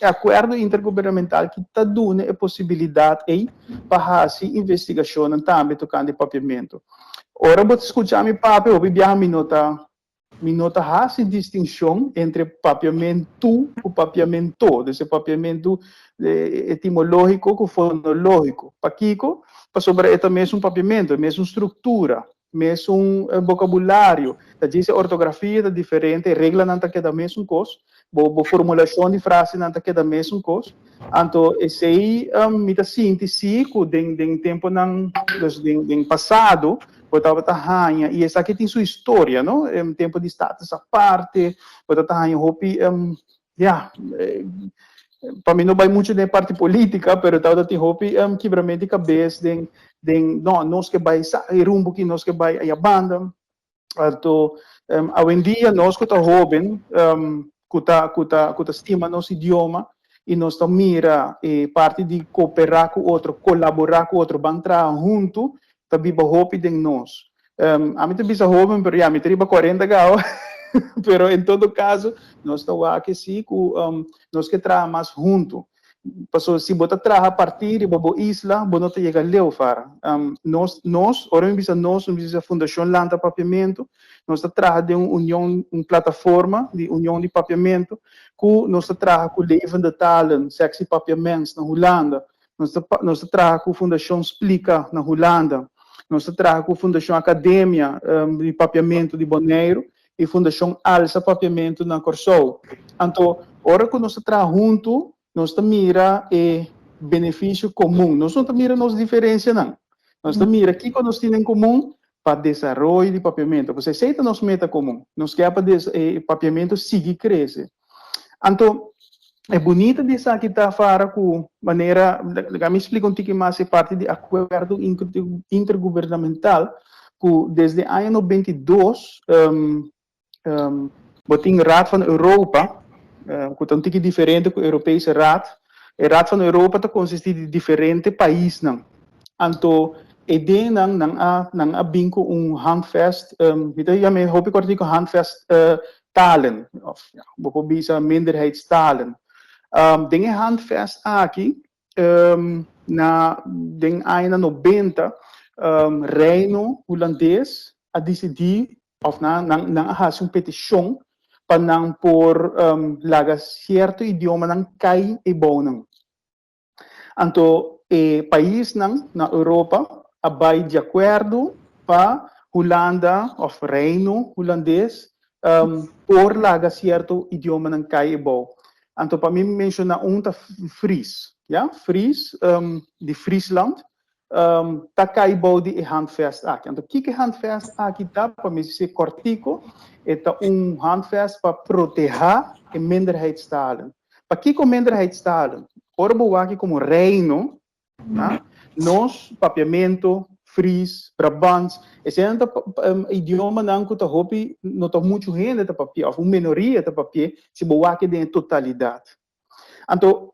acordo intergovernamental que está dando a possibilidade para fazer investigação também tocando papiamento. Ora, vou escutar meu papo, eu viajar me nota hace distinção entre papiamento e papiamento, desse papiamento etimológico com fonológico. Para Kiko, para sobre é mesmo papiamento, é mesmo estrutura, mesmo vocabulário, diz ortografia é diferente, regra não está que da mesma coisa, a formulação de frase não está que da mesma coisa. Então, esse aí, me síntese, em tempo não, em passado, botava tahanha e essa aqui tem sua história, não? Em tempo de status à parte, botava tahanha, hopi, para mim não vai muito na parte política, pero tal tem hopi quebramento de cabeça, não, nós que vai rumbo que nós que vai a banda, então, hoje em dia nós que tá jovem, que estima nosso idioma e nós tá mira parte de cooperar com outro, colaborar com outro, vamos trabalhar junto também para hope de nós. A mim também sou jovem, mas a mim tem 40 gal. Pero em todo caso, nós estamos aqui sim, nós que trabalhamos mais junto. Passou se botar trabalhar a partir de boa isla, bom não te chega leu fara. Nós, ora nós a Fundação Lanta Papiamento, nós trabalhamos de uma união, uma plataforma de união de papiamento, que nós trabalhamos com o Leven de Talen, Sexy Papiamentos na Holanda, nós trabalhamos com a Fundação Explica na Holanda, nós trabalhamos com a Fundação Academia de Papiamento de Bonaire e Fundação Alça Papiamento na Corsou. Então, ora que nós trabalhamos junto, nós mira benefício comum. Nós não mira as diferenças, não. Nós mira o que nós temos em comum para desenvolvimento de papiamento. Você aceita nossa meta comum. Nós queremos que o papiamento siga crescer. Então, é bonito dizer que está fora com maneira, me explica um pouquinho mais, é parte de acordo intergovernamental, que desde o ano 92, botem Raad van Europa, que é um pouquinho diferente do Europese Raad. A Raad van Europa está consiste de diferentes países. Então, a ideia não é bem com handvest, eu hoop ik com handvest talen, of vou bisa minderheidstalen. Dingen handvest aqui, den ano 90, Reino holandês a decidir, of na fazer uma petição para não por laga certo idioma não cai e bom não. Então, o país na Europa vai de acordo para Holanda ou Reino holandês por laga certo idioma não cai e bom. Então, para mim mencionar Fries, ja, Fries de Friesland. Tá cai bom de handvest aqui. Então, o que handvest aqui tá para mim ser cortico? É handvest para proteger a minderheidstalen. Para que minderheidstalen? Ora, vou aqui como reino, nós, papiamento, Fries, Brabants, esse é um idioma não que não está muito gente de papel, ou uma minoria de papel, se vou aqui de totalidade. Então,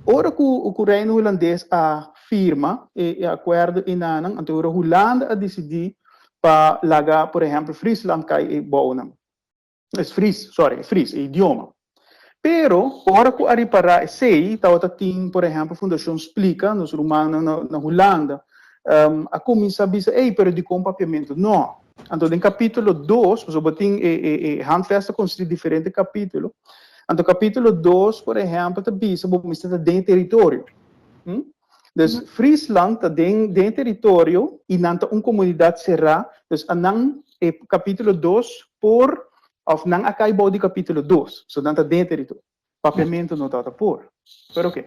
ora que o reino holandês afirma e acordo em Nanang, então a Holanda a decidir para lagar, por exemplo, Friesland cai e bom. Fries, é idioma. Pero, ora que a reparar, sei, tem, por exemplo, Fundação Explica, nos romanos na Holanda, a começar a dizer, pero de compapiamento, não. Então, em capítulo 2, você tem handfesta consiste de diferentes capítulos. Então, capítulo 2, por exemplo, está dentro do território. Então, Friesland está dentro do território e não está uma comunidade cerrada. Então, capítulo 2, não acai de capítulo 2. So, não está dentro do território. Papiamento não está por. Pero ok.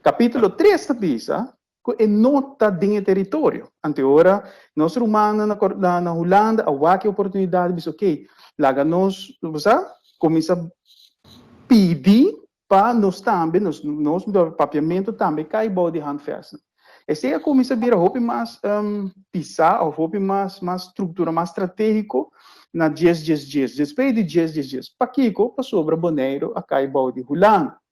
Capítulo 3 está bisa, que não está dentro do território. Anteora, nós humanos na Holanda, a oportunidade, bisa, ok, laga nós, começa a pedir para nós também, nós papiamento também cai de handvest. Esse é como se vira roupa mais pisar, ou roupa mais estrutura, mais estratégico na dias. Depois de dias. Para Kiko, para sobre Bonaire, a cai de Holanda.